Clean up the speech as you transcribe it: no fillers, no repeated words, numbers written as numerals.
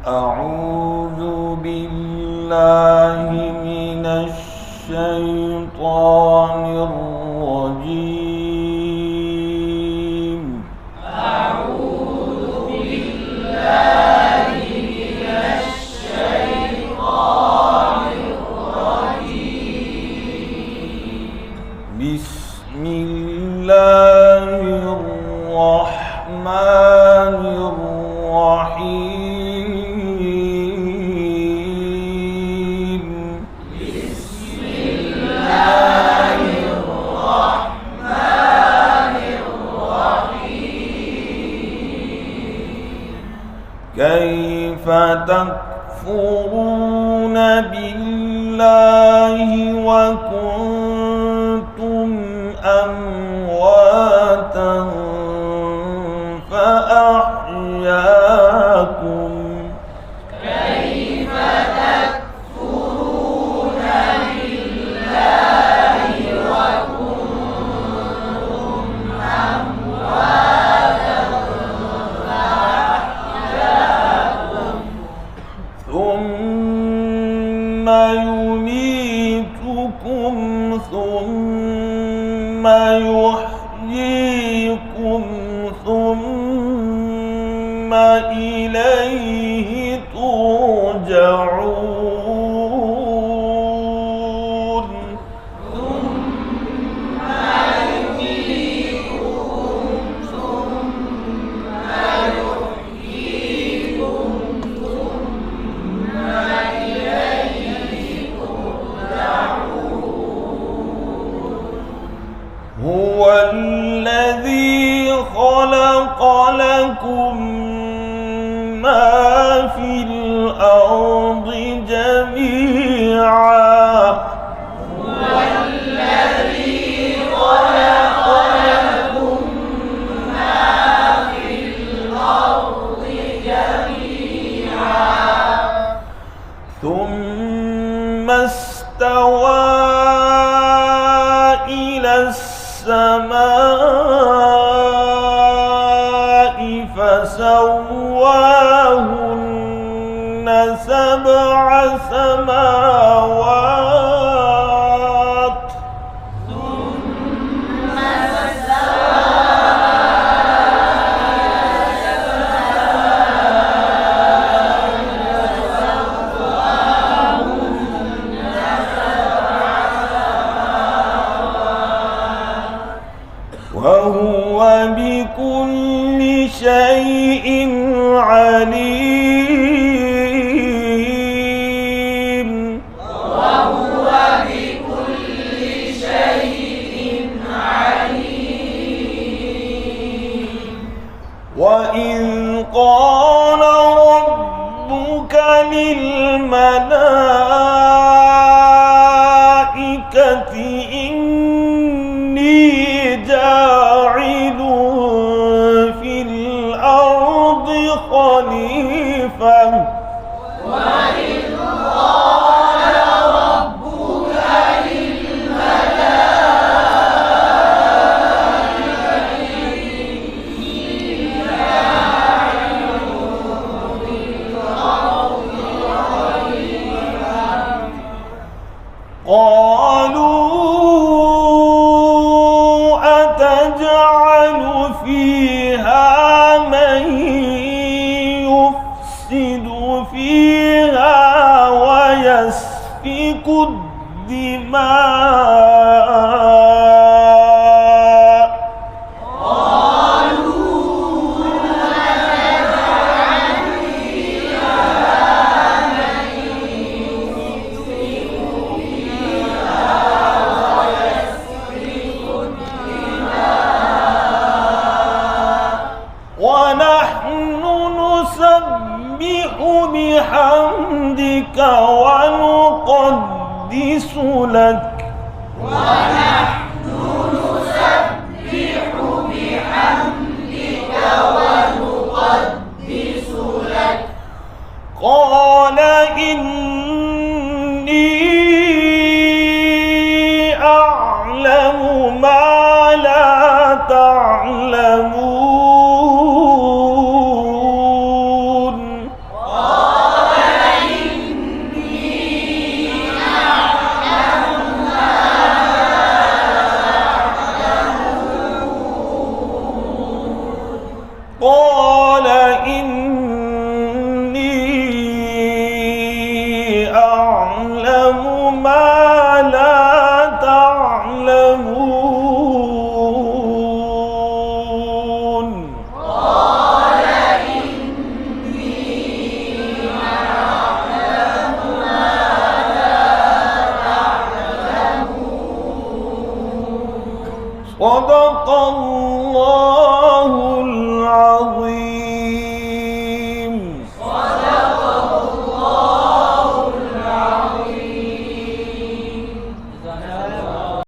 أعوذ بالله من الشيطان الرجيم. أعوذ بالله من الشيطان الرجيم. بسم الله الرحمن الرحيم. بسم الله الرحمن الرحيم. كيف تكفرون بالله وكنتم أمواتا فأحياكم. كيف تكفرون بالله وكنتم أمواتا فأحياكم. ثم يميتكم ثم يحييكم ثم إليه ترجعون. ثم يميتكم ثم يحييكم ثم إليه ترجعون. هو الذي خلق لكم ما في الأرض جميعا. هو الذي خلق لكم ما في الأرض جميعا ثم استوى إلى السماء فسواهن سبع سماوات. ثم وهو بكل شيء عليم. وهو بكل شيء عليم. وإذ قال ربك للملائكة إني جاعل في الأرض خليفة. وإذ قال ربك للملائكة إني جاعل في الأرض خليفة. قالوا أتجعل فيها من يفسد فيها ويسفك الدماء. ونحن نسبح بحمدك ونقدس لك. ونحن نسبح بحمدك ونقدس لك. قال إني أعلم ما لا تعلمون. قال قال إني أعلم ما لا تعلمون قال إني أعلم ما لا تعلمون. صدق الله العظيم.